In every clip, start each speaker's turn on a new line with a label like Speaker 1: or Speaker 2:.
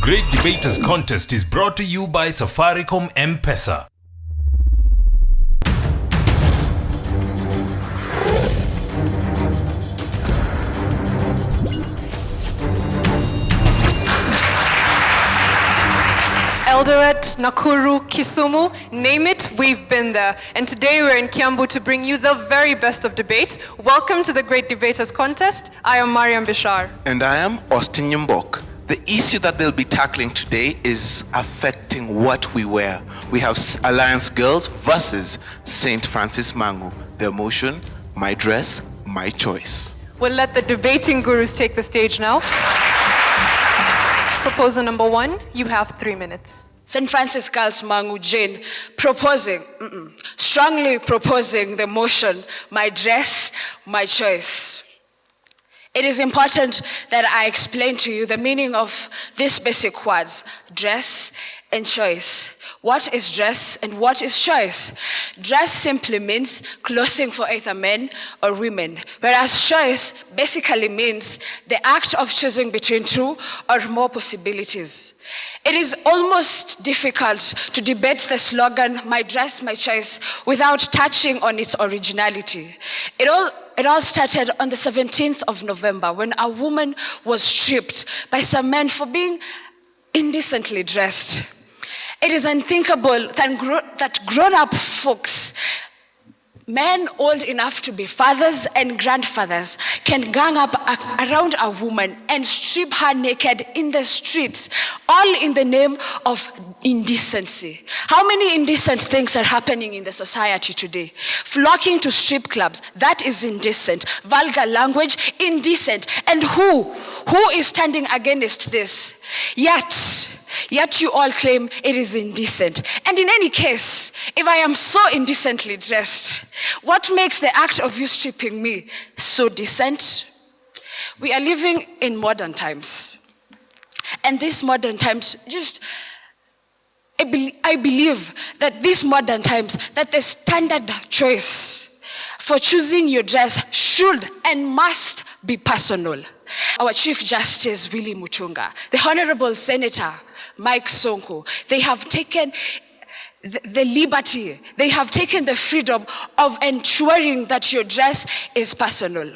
Speaker 1: Great Debaters Contest is brought to you by Safaricom M-Pesa.
Speaker 2: Eldoret, Nakuru, Kisumu, name it, we've been there. And today we're in Kiambu to bring you the very best of debate. Welcome to the Great Debaters Contest. I am Mariam Bishar.
Speaker 3: And I am Austin Nyambok. The issue that they'll be tackling today is affecting what we wear. We have Alliance Girls versus St. Francis Mangú. Their motion, my dress, my choice.
Speaker 2: We'll let the debating gurus take the stage now. Proposer number 1, you have 3 minutes.
Speaker 4: St. Francis Girls Mangú Jane strongly proposing the motion, my dress, my choice. It is important that I explain to you the meaning of these basic words, dress and choice. What is dress and what is choice? Dress simply means clothing for either men or women, whereas choice basically means the act of choosing between two or more possibilities. It is almost difficult to debate the slogan, my dress, my choice, without touching on its originality. It all started on the 17th of November when a woman was stripped by some men for being indecently dressed. It is unthinkable that grown-up folks, men old enough to be fathers and grandfathers, can gang up around a woman and strip her naked in the streets, all in the name of indecency. How many indecent things are happening in the society today? Flocking to strip clubs, that is indecent. Vulgar language, indecent. And who is standing against this? Yet you all claim it is indecent. And in any case, if I am so indecently dressed, what makes the act of you stripping me so decent? We are living in modern times. And these modern times, I believe that these modern times, that the standard choice for choosing your dress should and must be personal. Our Chief Justice, Willy Mutunga, the Honorable Senator, Mike Sonko, they have taken the liberty, they have taken the freedom of ensuring that your dress is personal.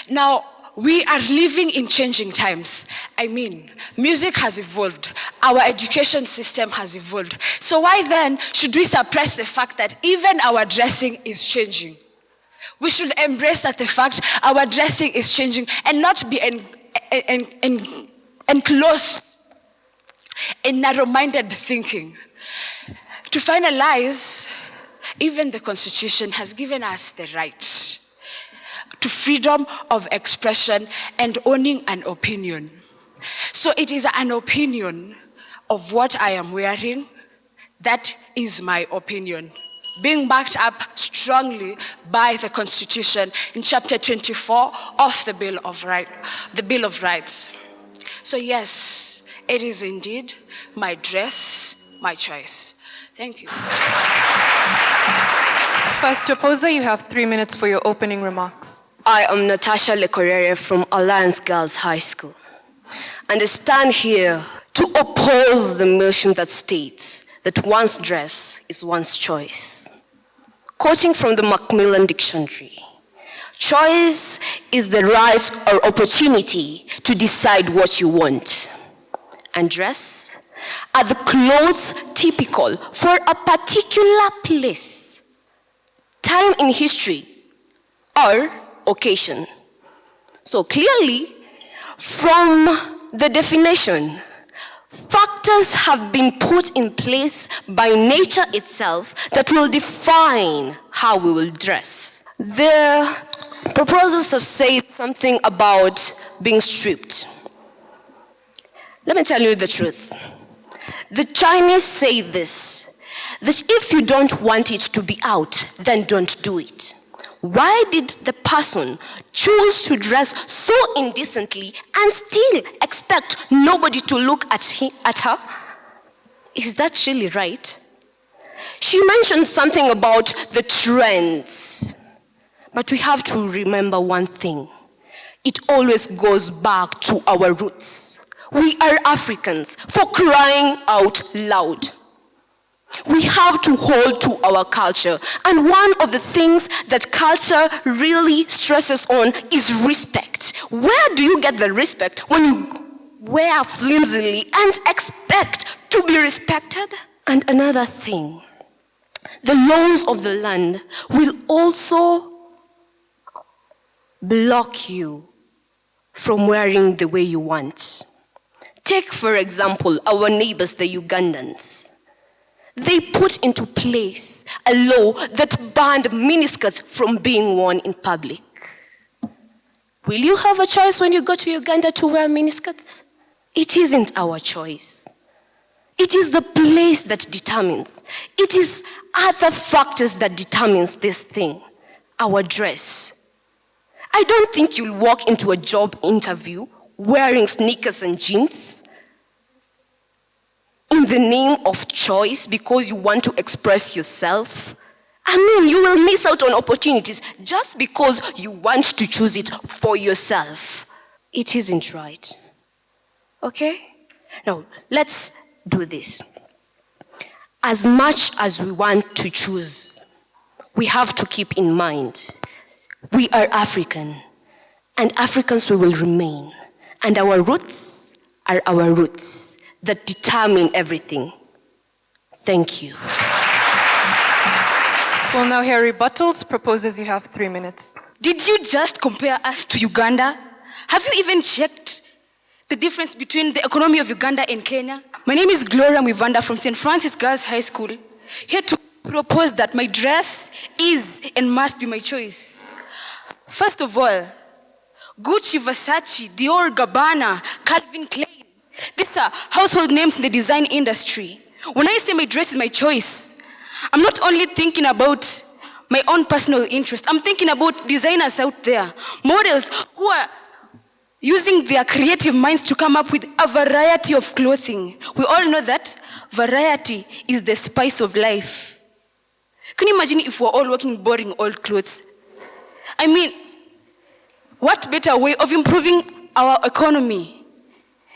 Speaker 4: Now, we are living in changing times. I mean, music has evolved. Our education system has evolved. So why then should we suppress the fact that even our dressing is changing? We should embrace that the fact our dressing is changing and not be enclosed in narrow-minded thinking. To finalize, even the Constitution has given us the right to freedom of expression and owning an opinion. So it is an opinion of what I am wearing. That is my opinion, being backed up strongly by the Constitution in Chapter 24 of the Bill of Rights. So yes, it is indeed my dress, my choice. Thank you.
Speaker 2: First opposer, you have 3 minutes for your opening remarks.
Speaker 5: I am Natasha Lekorere from Alliance Girls High School, and I stand here to oppose the motion that states that one's dress is one's choice. Quoting from the Macmillan Dictionary, choice is the right or opportunity to decide what you want. And dress are the clothes typical for a particular place, time in history, or occasion. So clearly, from the definition, factors have been put in place by nature itself that will define how we will dress. The proposals have said something about being stripped. Let me tell you the truth. The Chinese say this, that if you don't want it to be out, then don't do it. Why did the person choose to dress so indecently and still expect nobody to look at her? Is that really right? She mentioned something about the trends. But we have to remember one thing. It always goes back to our roots. We are Africans, for crying out loud. We have to hold to our culture. And one of the things that culture really stresses on is respect. Where do you get the respect when you wear flimsily and expect to be respected? And another thing, the laws of the land will also block you from wearing the way you want. Take, for example, our neighbors, the Ugandans. They put into place a law that banned miniskirts from being worn in public. Will you have a choice when you go to Uganda to wear miniskirts? It isn't our choice. It is the place that determines. It is other factors that determines this thing, our dress. I don't think you'll walk into a job interview wearing sneakers and jeans in the name of choice because you want to express yourself. I mean, you will miss out on opportunities just because you want to choose it for yourself. It isn't right. Okay? Now, let's do this. As much as we want to choose, we have to keep in mind, we are African, and Africans we will remain. And our roots are our roots that determine everything. Thank you.
Speaker 2: We'll now hear rebuttals. Proposers, you have 3 minutes.
Speaker 4: Did you just compare us to Uganda? Have you even checked the difference between the economy of Uganda and Kenya? My name is Gloria Mwivanda from St. Francis Girls High School, here to propose that my dress is and must be my choice. First of all, Gucci, Versace, Dior, Gabbana, Calvin Klein. These are household names in the design industry. When I say my dress is my choice, I'm not only thinking about my own personal interest. I'm thinking about designers out there, models who are using their creative minds to come up with a variety of clothing. We all know that variety is the spice of life. Can you imagine if we're all wearing boring old clothes? I mean, what better way of improving our economy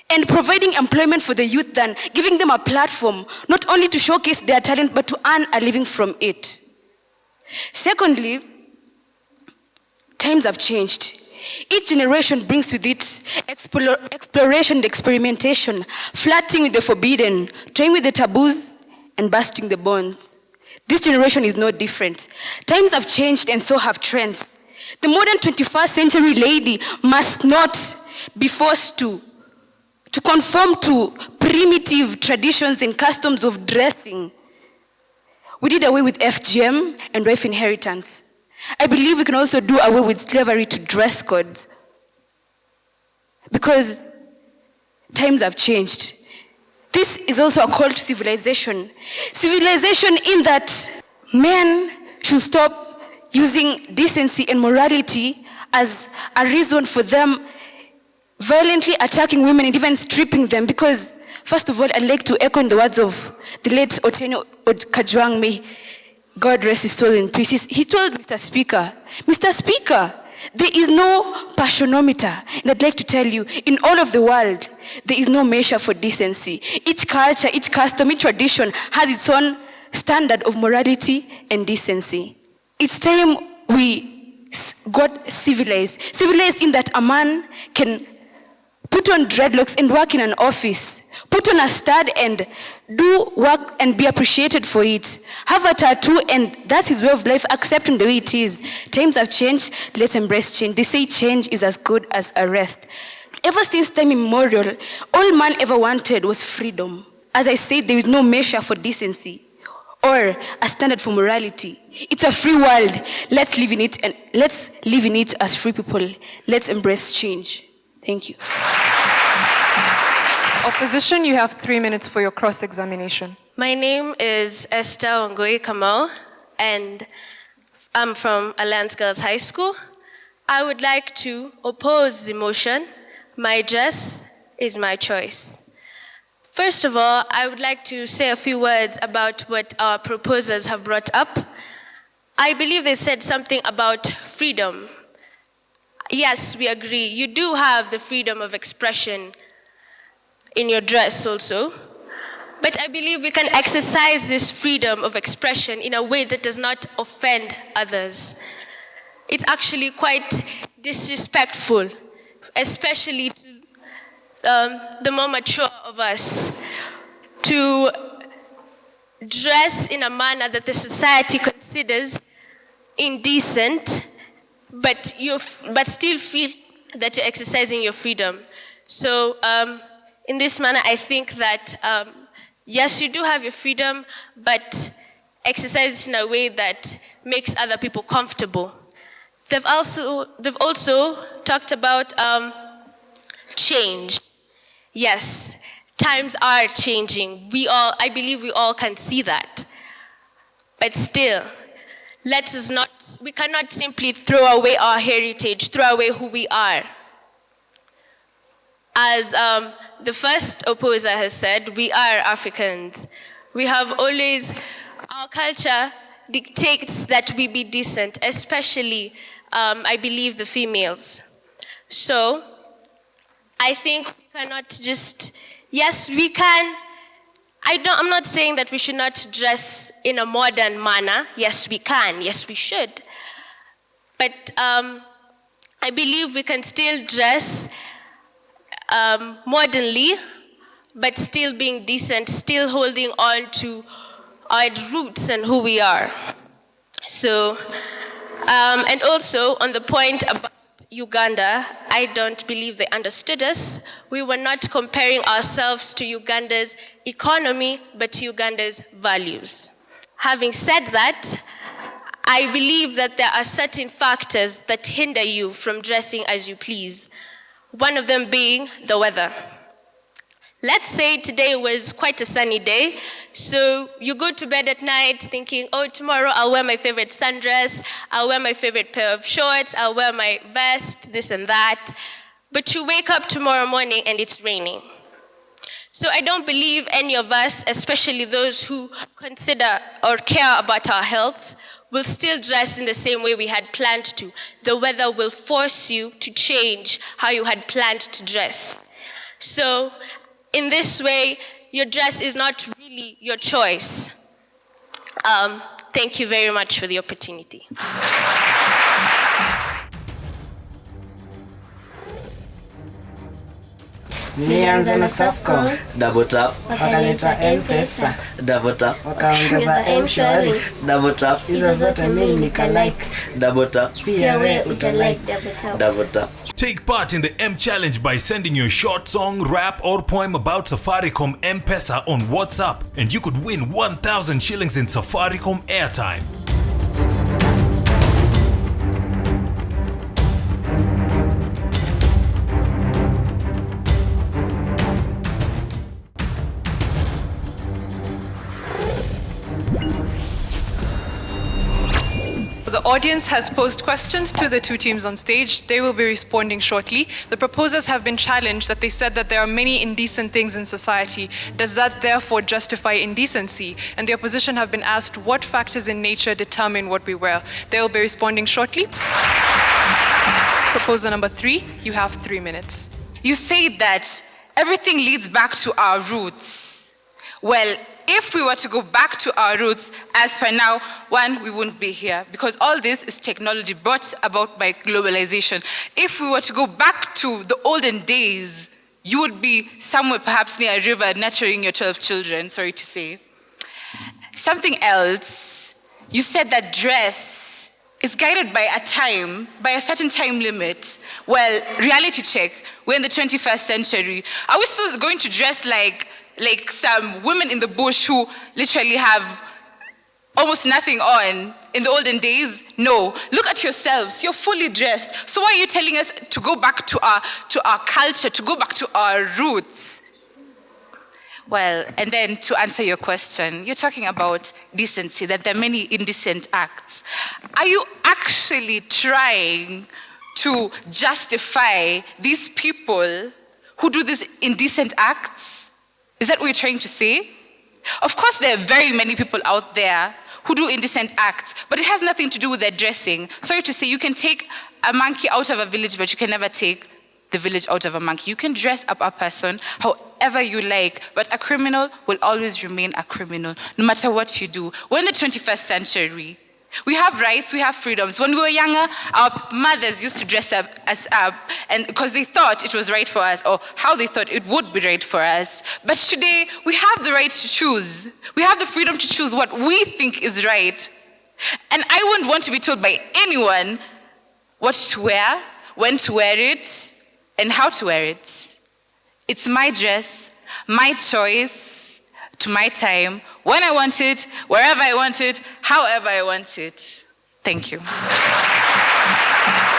Speaker 4: and providing employment for the youth than giving them a platform, not only to showcase their talent, but to earn a living from it? Secondly, times have changed. Each generation brings with it exploration and experimentation, flirting with the forbidden, toying with the taboos, and busting the bonds. This generation is no different. Times have changed and so have trends. The modern 21st century lady must not be forced to conform to primitive traditions and customs of dressing. We did away with FGM and wife inheritance. I believe we can also do away with slavery to dress codes, because times have changed. This is also a call to civilization. Civilization in that men should stop using decency and morality as a reason for them violently attacking women and even stripping them, because, first of all, I'd like to echo in the words of the late Otieno Kajwang, may God rest his soul in peace. He told Mr. Speaker, there is no passionometer. And I'd like to tell you, in all of the world, there is no measure for decency. Each culture, each custom, each tradition has its own standard of morality and decency. It's time we got civilized. Civilized in that a man can put on dreadlocks and work in an office, put on a stud and do work and be appreciated for it, have a tattoo, and that's his way of life, accepting the way it is. Times have changed, let's embrace change. They say change is as good as a rest. Ever since time immemorial, all man ever wanted was freedom. As I said, there is no measure for decency or a standard for morality. It's a free world. Let's live in it, and let's live in it as free people. Let's embrace change. Thank you.
Speaker 2: Opposition, you have 3 minutes for your cross-examination.
Speaker 6: My name is Esther Ongoi Kamau, and I'm from Alliance Girls High School. I would like to oppose the motion, my dress is my choice. First of all, I would like to say a few words about what our proposers have brought up. I believe they said something about freedom. Yes, we agree. You do have the freedom of expression. in your dress also. But I believe we can exercise this freedom of expression in a way that does not offend others. It's actually quite disrespectful, especially to the more mature of us, to dress in a manner that the society considers indecent, but still feel that you're exercising your freedom. So in this manner, I think that yes, you do have your freedom, but exercise it in a way that makes other people comfortable. They've also talked about change. Yes, times are changing. I believe we all can see that. But still, we cannot simply throw away our heritage, throw away who we are. As the first opposer has said, we are Africans. We have always, our culture dictates that we be decent, especially, I believe, the females. So, I think we cannot just, yes, we can. I'm not saying that we should not dress in a modern manner. Yes, we can. Yes, we should. But I believe we can still dress modernly, but still being decent, still holding on to our roots and who we are. So, and also on the point about Uganda, I don't believe they understood us. We were not comparing ourselves to Uganda's economy, but to Uganda's values. Having said that, I believe that there are certain factors that hinder you from dressing as you please. One of them being the weather. Let's say today was quite a sunny day, so you go to bed at night thinking, oh, tomorrow I'll wear my favorite sundress, I'll wear my favorite pair of shorts, I'll wear my vest, this and that. But you wake up tomorrow morning and it's raining. So I don't believe any of us, especially those who consider or care about our health, will still dress in the same way we had planned to. The weather will force you to change how you had planned to dress. So in this way, your dress is not really your choice. Thank you very much for the opportunity.
Speaker 7: Nianze na Safco,
Speaker 8: Double tap,
Speaker 7: wakaleta M-Pesa,
Speaker 8: double tap,
Speaker 7: wakaongeza M-Shwari,
Speaker 8: double tap,
Speaker 7: hizo zote mimi nikalike,
Speaker 8: double tap,
Speaker 7: pia we utalike.
Speaker 8: double tap.
Speaker 1: Take part in the M Challenge by sending your short song, rap, or poem about Safaricom M-Pesa on WhatsApp, and you could win 1,000 shillings in Safaricom airtime.
Speaker 2: The audience has posed questions to the two teams on stage. They will be responding shortly. The proposers have been challenged that they said that there are many indecent things in society. Does that therefore justify indecency? And the opposition have been asked what factors in nature determine what we wear. They will be responding shortly. Proposer number 3, you have 3 minutes.
Speaker 9: You say that everything leads back to our roots. Well, if we were to go back to our roots, as per now, one, we wouldn't be here because all this is technology brought about by globalization. If we were to go back to the olden days, you would be somewhere perhaps near a river nurturing your 12 children, sorry to say. Something else, you said that dress is guided by a certain time limit. Well, reality check, we're in the 21st century. Are we still going to dress like some women in the bush who literally have almost nothing on? In the olden days, no. Look at yourselves, you're fully dressed. So why are you telling us to go back to our culture, to go back to our roots? Well, and then to answer your question, you're talking about decency, that there are many indecent acts. Are you actually trying to justify these people who do these indecent acts? Is that what you're trying to say? Of course, there are very many people out there who do indecent acts, but it has nothing to do with their dressing. Sorry to say, you can take a monkey out of a village, but you can never take the village out of a monkey. You can dress up a person however you like, but a criminal will always remain a criminal, no matter what you do. We're in the 21st century. We have rights, we have freedoms. When we were younger, our mothers used to dress us up and because they thought it was right for us, or how they thought it would be right for us. But today, we have the right to choose. We have the freedom to choose what we think is right. And I wouldn't want to be told by anyone what to wear, when to wear it, and how to wear it. It's my dress, my choice, to my time, when I want it, wherever I want it, however I want it. Thank you.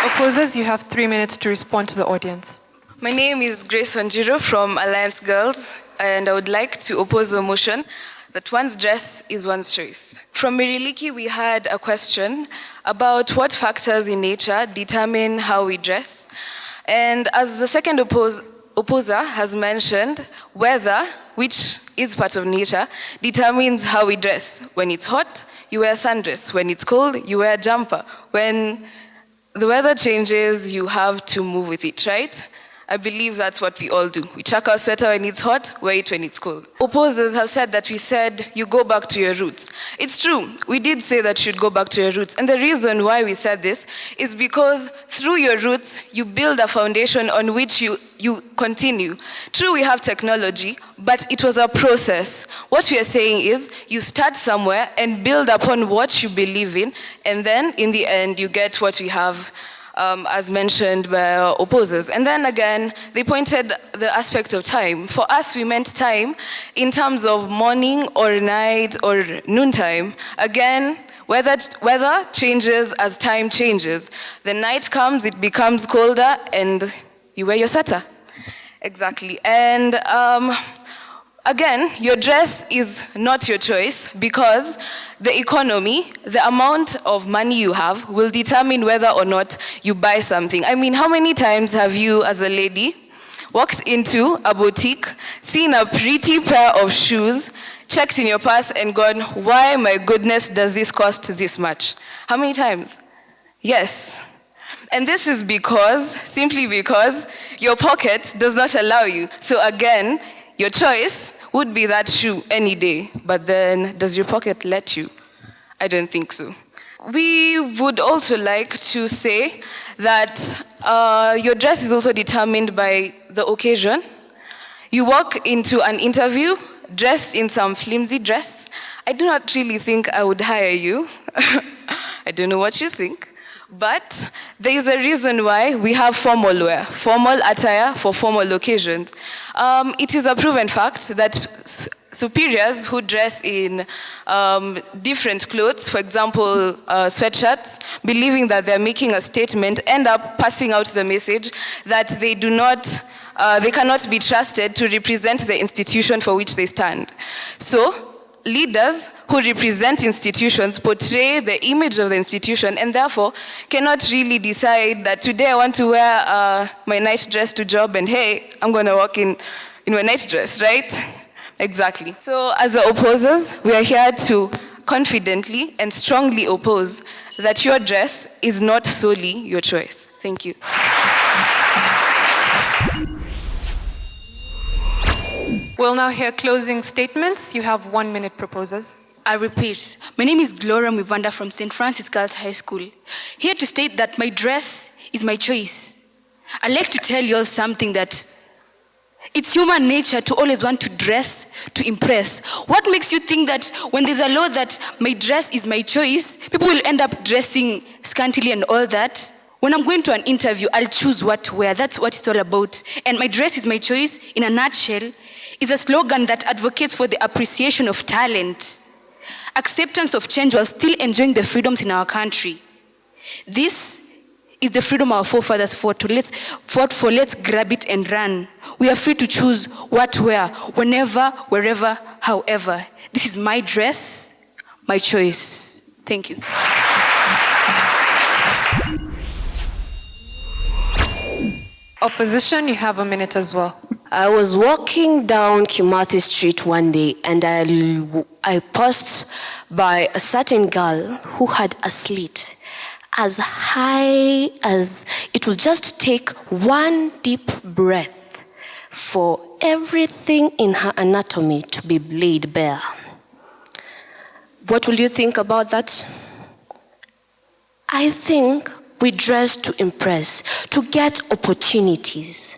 Speaker 2: Opposers, you have 3 minutes to respond to the audience.
Speaker 10: My name is Grace Wanjiru from Alliance Girls, and I would like to oppose the motion that one's dress is one's choice. From Miriliki, we had a question about what factors in nature determine how we dress. And as the second opposer has mentioned, weather, which is part of nature, determines how we dress. When it's hot, you wear a sundress. When it's cold, you wear a jumper. When the weather changes, you have to move with it, right? I believe that's what we all do. We chuck our sweater when it's hot, wear it when it's cold. Opposers have said that we said you go back to your roots. It's true, we did say that you should go back to your roots. And the reason why we said this is because through your roots, you build a foundation on which you continue. True, we have technology, but it was a process. What we are saying is you start somewhere and build upon what you believe in, and then in the end, you get what we have as mentioned by our opposers. And then again, they pointed the aspect of time. For us, we meant time in terms of morning or night or noontime. Again, weather changes as time changes. The night comes, it becomes colder, and you wear your sweater. Exactly. And again, your dress is not your choice because the economy, the amount of money you have will determine whether or not you buy something. I mean, how many times have you as a lady walked into a boutique, seen a pretty pair of shoes, checked in your purse and gone, why my goodness does this cost this much? How many times? Yes. And this is simply because your pocket does not allow you. So again, your choice would be that shoe any day, but then does your pocket let you? I don't think so. We would also like to say that your dress is also determined by the occasion. You walk into an interview dressed in some flimsy dress. I do not really think I would hire you. I don't know what you think. But there is a reason why we have formal wear, formal attire for formal occasions. It is a proven fact that superiors who dress in different clothes, for example, sweatshirts, believing that they're making a statement, end up passing out the message that they cannot be trusted to represent the institution for which they stand. So, leaders who represent institutions portray the image of the institution and therefore cannot really decide that today I want to wear my nice dress to job and hey, I'm going to walk in my nice dress, right? Exactly. So as the opposers, we are here to confidently and strongly oppose that your dress is not solely your choice. Thank you.
Speaker 2: We'll now hear closing statements. You have 1 minute, proposers.
Speaker 4: I repeat, my name is Gloria Mivanda from St. Francis Girls High School. Here to state that my dress is my choice. I'd like to tell you all something that it's human nature to always want to dress to impress. What makes you think that when there's a law that my dress is my choice, people will end up dressing scantily and all that? When I'm going to an interview, I'll choose what to wear. That's what it's all about. And my dress is my choice, in a nutshell, is a slogan that advocates for the appreciation of talent, acceptance of change while still enjoying the freedoms in our country. This is the freedom our forefathers fought for. Let's grab it and run. We are free to choose what to wear, whenever, wherever, however. This is my dress, my choice. Thank you.
Speaker 2: Opposition, you have a minute as well.
Speaker 5: I was walking down Kimathi Street one day and I passed by a certain girl who had a slit. as high as it will just take one deep breath for everything in her anatomy to be laid bare. What will you think about that? I think we dress to impress, to get opportunities.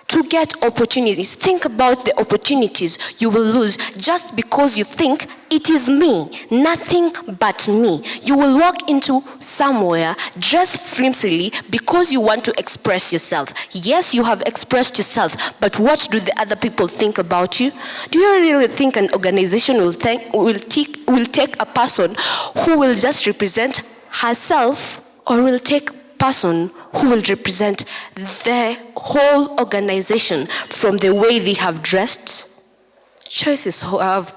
Speaker 5: To get opportunities. Think about the opportunities you will lose just because you think it is me, nothing but me. You will walk into somewhere dressed flimsily because you want to express yourself. Yes, you have expressed yourself, but what do the other people think about you? Do you really think an organization will take a person who will just represent herself, or will take a person who will represent the whole organization from the way they have dressed? Choices have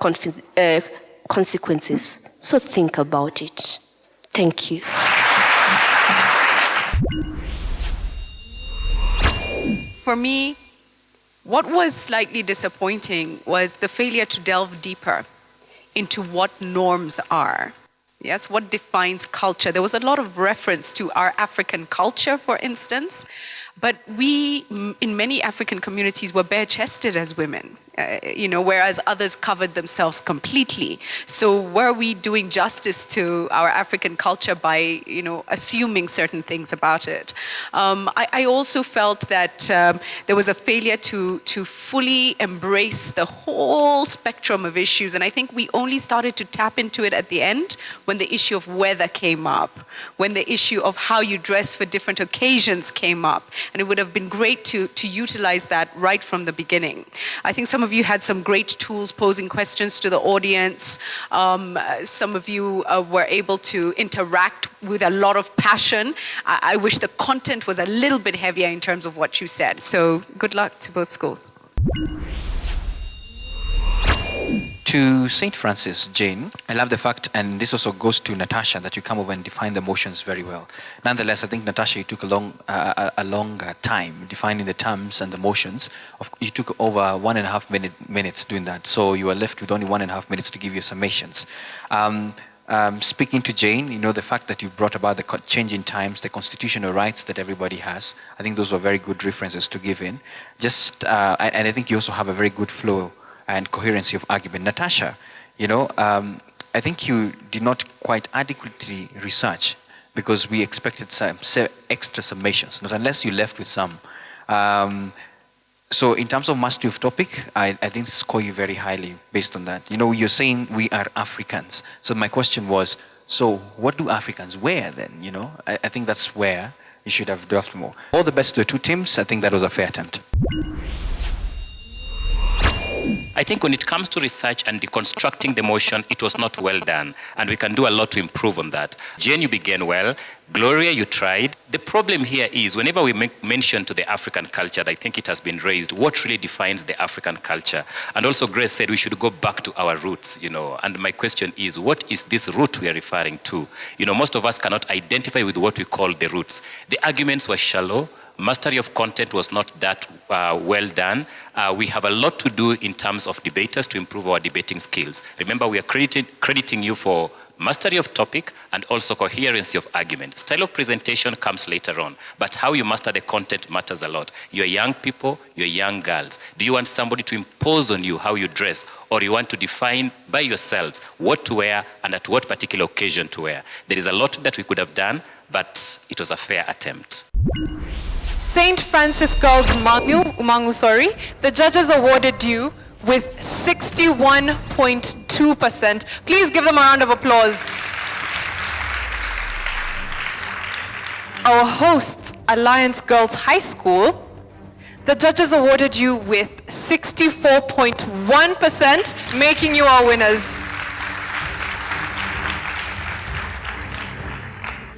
Speaker 5: consequences, so think about it. Thank you.
Speaker 11: For me, what was slightly disappointing was the failure to delve deeper into what norms are. Yes, what defines culture? There was a lot of reference to our African culture, for instance, but we, in many African communities, were bare-chested as women, whereas others covered themselves completely. So were we doing justice to our African culture by, assuming certain things about it? I also felt that there was a failure to fully embrace the whole spectrum of issues, and I think we only started to tap into it at the end when the issue of weather came up, when the issue of how you dress for different occasions came up. And it would have been great to utilize that right from the beginning. I think some of you had some great tools posing questions to the audience. Some of you were able to interact with a lot of passion. I wish the content was a little bit heavier in terms of what you said. So good luck to both schools.
Speaker 12: To St. Francis, Jane, I love the fact, and this also goes to Natasha, that you come over and define the motions very well. Nonetheless, I think, Natasha, you took a long time defining the terms and the motions. You took over 1.5 minutes doing that, so you were left with only 1.5 minutes to give your summations. Speaking to Jane, the fact that you brought about the change in times, the constitutional rights that everybody has, I think those were very good references to give in. And I think you also have a very good flow and coherency of argument. Natasha, I think you did not quite adequately research, because we expected some extra summations, not unless you left with some. So in terms of mastery of topic, I didn't score you very highly based on that. You're saying we are Africans. So my question was, so what do Africans wear then? I think that's where you should have delved more. All the best to the two teams. I think that was a fair attempt.
Speaker 13: I think when it comes to research and deconstructing the motion, it was not well done, and we can do a lot to improve on that. Jane, you began well. Gloria, you tried. The problem here is whenever we make mention to the African culture, I think it has been raised, what really defines the African culture? And also Grace said we should go back to our roots, and my question is, what is this root we are referring to? Most of us cannot identify with what we call the roots. The arguments were shallow. Mastery of content was not that well done. We have a lot to do in terms of debaters to improve our debating skills. Remember, we are crediting you for mastery of topic and also coherency of argument. Style of presentation comes later on, but how you master the content matters a lot. You're young people, you're young girls. Do you want somebody to impose on you how you dress, or you want to define by yourselves what to wear and at what particular occasion to wear? There is a lot that we could have done, but it was a fair attempt.
Speaker 2: St. Francis Girls Mangú, the judges awarded you with 61.2%. Please give them a round of applause. Our hosts, Alliance Girls High School, the judges awarded you with 64.1%, making you our winners.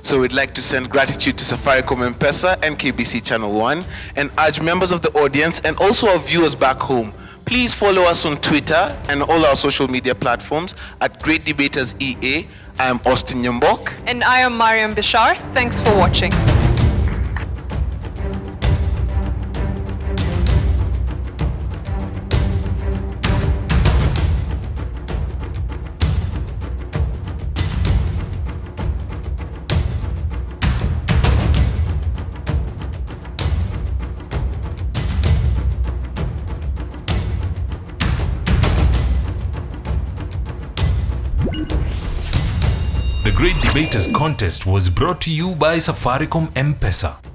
Speaker 3: So we'd like to send gratitude to Safaricom M-Pesa and KBC Channel 1, and urge members of the audience and also our viewers back home, please follow us on Twitter and all our social media platforms at Great Debaters EA. I am Austin Nyambok.
Speaker 2: And I am Mariam Bishar. Thanks for watching.
Speaker 1: The Great Debaters Contest was brought to you by Safaricom M-Pesa.